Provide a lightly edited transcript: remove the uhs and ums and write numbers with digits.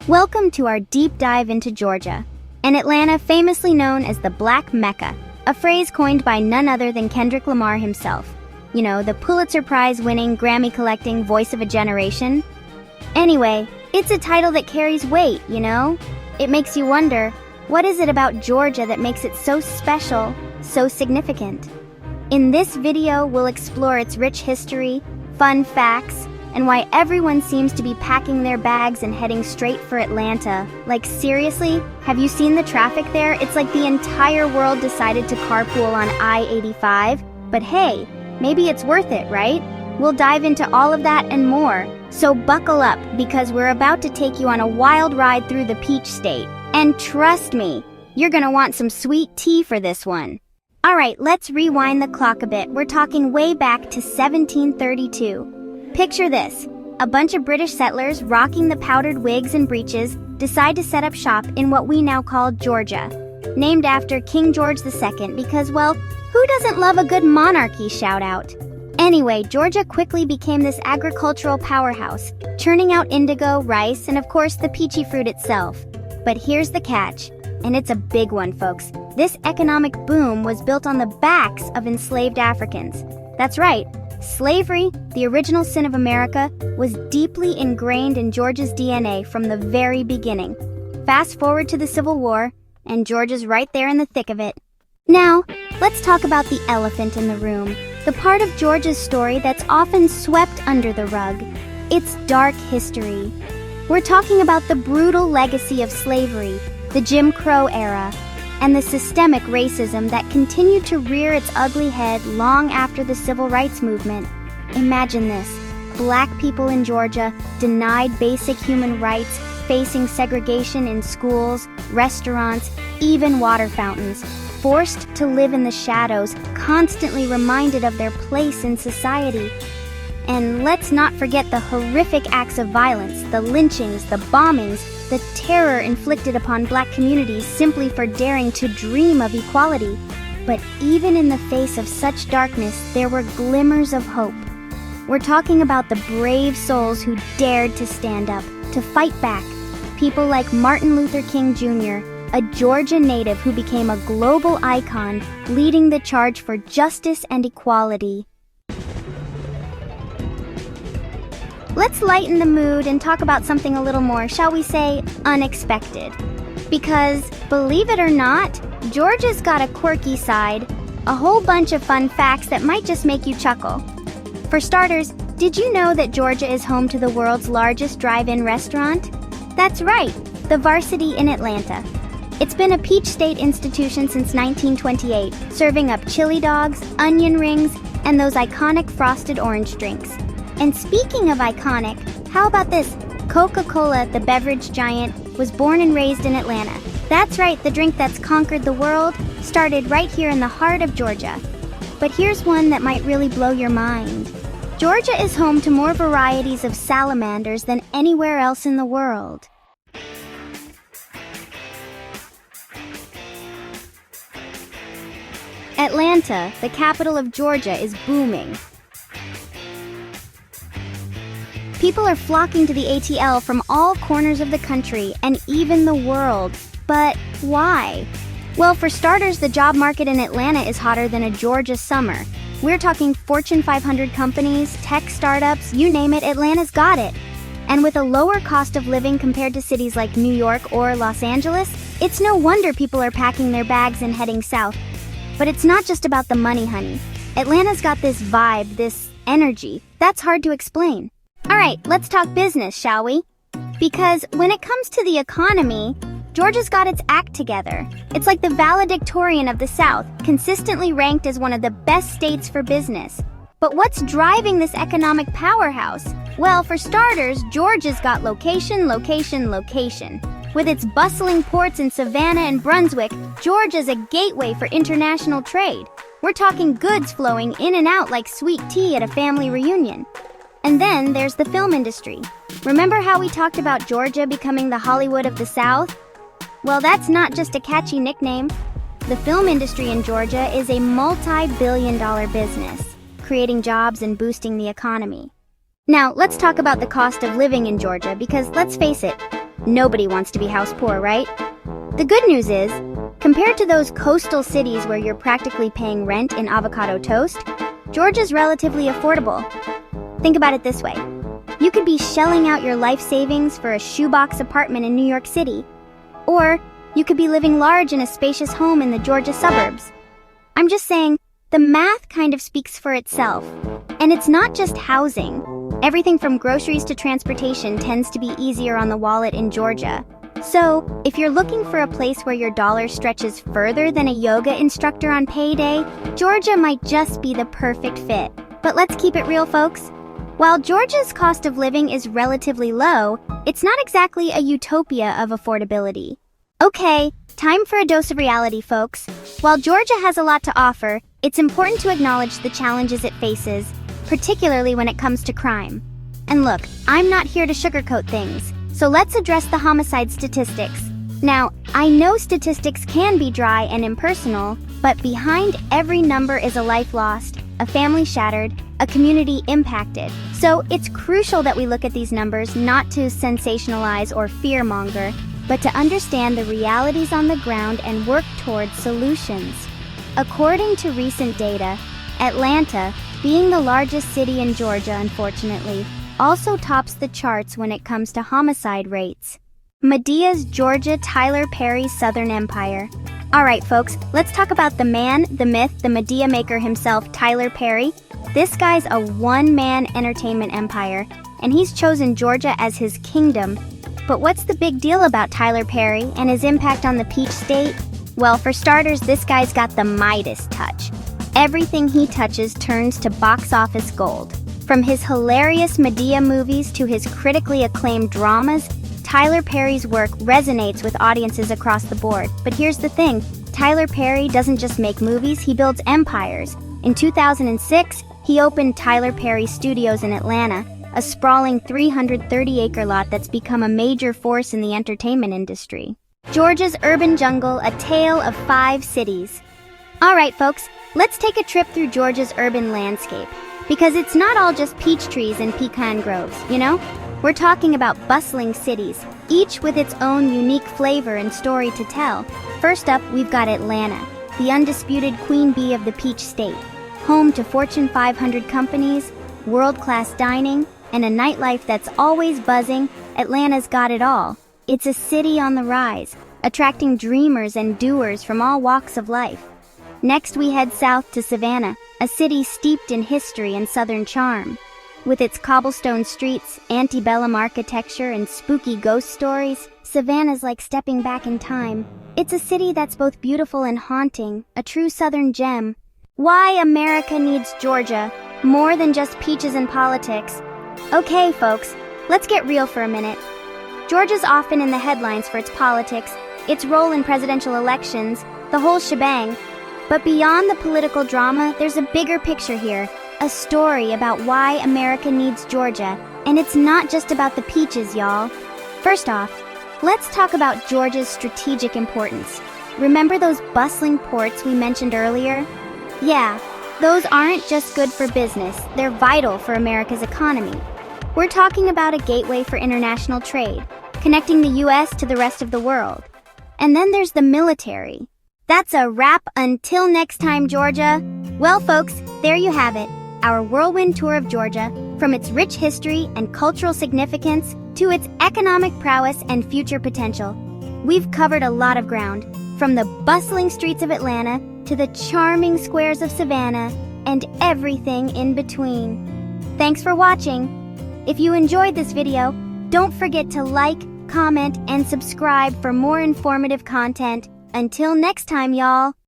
Welcome to our deep dive into Georgia, an Atlanta famously known as the Black Mecca, a phrase coined by none other than Kendrick Lamar himself. You know, the Pulitzer Prize-winning, Grammy-collecting voice of a generation. Anyway, it's a title that carries weight, you know? It makes you wonder, what is it about Georgia that makes it so special, so significant? In this video, we'll explore its rich history, fun facts, and why everyone seems to be packing their bags and heading straight for Atlanta. Like, seriously? Have you seen the traffic there? It's like the entire world decided to carpool on I-85. But hey, maybe it's worth it, right? We'll dive into all of that and more. So buckle up, because we're about to take you on a wild ride through the Peach State. And trust me, you're gonna want some sweet tea for this one. Alright, let's rewind the clock a bit. We're talking way back to 1732. Picture this. A bunch of British settlers rocking the powdered wigs and breeches decide to set up shop in what we now call Georgia, named after King George II because, well, who doesn't love a good monarchy shout out? Anyway, Georgia quickly became this agricultural powerhouse, churning out indigo, rice, and of course the peachy fruit itself. But here's the catch, and it's a big one, folks. This economic boom was built on the backs of enslaved Africans. That's right. Slavery, the original sin of America, was deeply ingrained in Georgia's DNA from the very beginning. Fast forward to the Civil War, and Georgia's right there in the thick of it. Now, let's talk about the elephant in the room, the part of Georgia's story that's often swept under the rug. Its dark history. We're talking about the brutal legacy of slavery, the Jim Crow era, and the systemic racism that continued to rear its ugly head long after the Civil Rights Movement. Imagine this: Black people in Georgia denied basic human rights, facing segregation in schools, restaurants, even water fountains, forced to live in the shadows, constantly reminded of their place in society. And let's not forget the horrific acts of violence, the lynchings, the bombings, the terror inflicted upon Black communities simply for daring to dream of equality. But even in the face of such darkness, there were glimmers of hope. We're talking about the brave souls who dared to stand up, to fight back. People like Martin Luther King Jr., a Georgia native who became a global icon, leading the charge for justice and equality. Let's lighten the mood and talk about something a little more, shall we say, unexpected. Because, believe it or not, Georgia's got a quirky side, a whole bunch of fun facts that might just make you chuckle. For starters, did you know that Georgia is home to the world's largest drive-in restaurant? That's right, the Varsity in Atlanta. It's been a Peach State institution since 1928, serving up chili dogs, onion rings, and those iconic frosted orange drinks. And speaking of iconic, how about this? Coca-Cola, the beverage giant, was born and raised in Atlanta. That's right, the drink that's conquered the world started right here in the heart of Georgia. But here's one that might really blow your mind. Georgia is home to more varieties of salamanders than anywhere else in the world. Atlanta, the capital of Georgia, is booming. People are flocking to the ATL from all corners of the country and even the world. But why? Well, for starters, the job market in Atlanta is hotter than a Georgia summer. We're talking Fortune 500 companies, tech startups, you name it, Atlanta's got it. And with a lower cost of living compared to cities like New York or Los Angeles, it's no wonder people are packing their bags and heading south. But it's not just about the money, honey. Atlanta's got this vibe, this energy, that's hard to explain. Alright, let's talk business, shall we? Because when it comes to the economy, Georgia's got its act together. It's like the valedictorian of the South, consistently ranked as one of the best states for business. But what's driving this economic powerhouse? Well, for starters, Georgia's got location, location, location. With its bustling ports in Savannah and Brunswick, Georgia's a gateway for international trade. We're talking goods flowing in and out like sweet tea at a family reunion. And then there's the film industry. Remember how we talked about Georgia becoming the Hollywood of the South? Well, that's not just a catchy nickname. The film industry in Georgia is a multi-billion-dollar business, creating jobs and boosting the economy. Now, let's talk about the cost of living in Georgia because, let's face it, Nobody wants to be house poor, right? The good news is, compared to those coastal cities where you're practically paying rent in avocado toast, Georgia's relatively affordable. Think about it this way. You could be shelling out your life savings for a shoebox apartment in New York City. Or you could be living large in a spacious home in the Georgia suburbs. I'm just saying, the math kind of speaks for itself. And it's not just housing. Everything from groceries to transportation tends to be easier on the wallet in Georgia. So, if you're looking for a place where your dollar stretches further than a yoga instructor on payday, Georgia might just be the perfect fit. But let's keep it real, folks. While Georgia's cost of living is relatively low, it's not exactly a utopia of affordability. Okay, time for a dose of reality, folks. While Georgia has a lot to offer, it's important to acknowledge the challenges it faces, particularly when it comes to crime. And look, I'm not here to sugarcoat things, so let's address the homicide statistics. Now, I know statistics can be dry and impersonal, but behind every number is a life lost, a family shattered, a community impacted. So it's crucial that we look at these numbers not to sensationalize or fearmonger, but to understand the realities on the ground and work towards solutions. According to recent data, Atlanta, being the largest city in Georgia, unfortunately, also tops the charts when it comes to homicide rates. Medea's Georgia, Tyler Perry's Southern Empire. Alright folks, let's talk about the man, the myth, the Medea maker himself, Tyler Perry. This guy's a one-man entertainment empire, and he's chosen Georgia as his kingdom. But what's the big deal about Tyler Perry and his impact on the Peach State? Well, for starters, this guy's got the Midas touch. Everything he touches turns to box office gold. From his hilarious Medea movies to his critically acclaimed dramas, Tyler Perry's work resonates with audiences across the board. But here's the thing, Tyler Perry doesn't just make movies, he builds empires. In 2006, he opened Tyler Perry Studios in Atlanta, a sprawling 330-acre lot that's become a major force in the entertainment industry. Georgia's urban jungle, a tale of 5 cities. Alright folks, let's take a trip through Georgia's urban landscape. Because it's not all just peach trees and pecan groves, you know? We're talking about bustling cities, each with its own unique flavor and story to tell. First up, we've got Atlanta, the undisputed queen bee of the Peach State. Home to Fortune 500 companies, world-class dining, and a nightlife that's always buzzing, Atlanta's got it all. It's a city on the rise, attracting dreamers and doers from all walks of life. Next, we head south to Savannah, a city steeped in history and Southern charm. With its cobblestone streets, antebellum architecture, and spooky ghost stories, Savannah's like stepping back in time. It's a city that's both beautiful and haunting, a true Southern gem. Why America needs Georgia, more than just peaches and politics. Okay, folks, let's get real for a minute. Georgia's often in the headlines for its politics, its role in presidential elections, the whole shebang. But beyond the political drama, there's a bigger picture here, a story about why America needs Georgia, and it's not just about the peaches, y'all. First off, let's talk about Georgia's strategic importance. Remember those bustling ports we mentioned earlier? Yeah, those aren't just good for business, they're vital for America's economy. We're talking about a gateway for international trade, connecting the US to the rest of the world. And then there's the military. That's a wrap until next time, Georgia. Well, folks, there you have it. Our whirlwind tour of Georgia, from its rich history and cultural significance to its economic prowess and future potential. We've covered a lot of ground, from the bustling streets of Atlanta to the charming squares of Savannah and everything in between. Thanks for watching. If you enjoyed this video, don't forget to like, comment, and subscribe for more informative content. Until next time, y'all.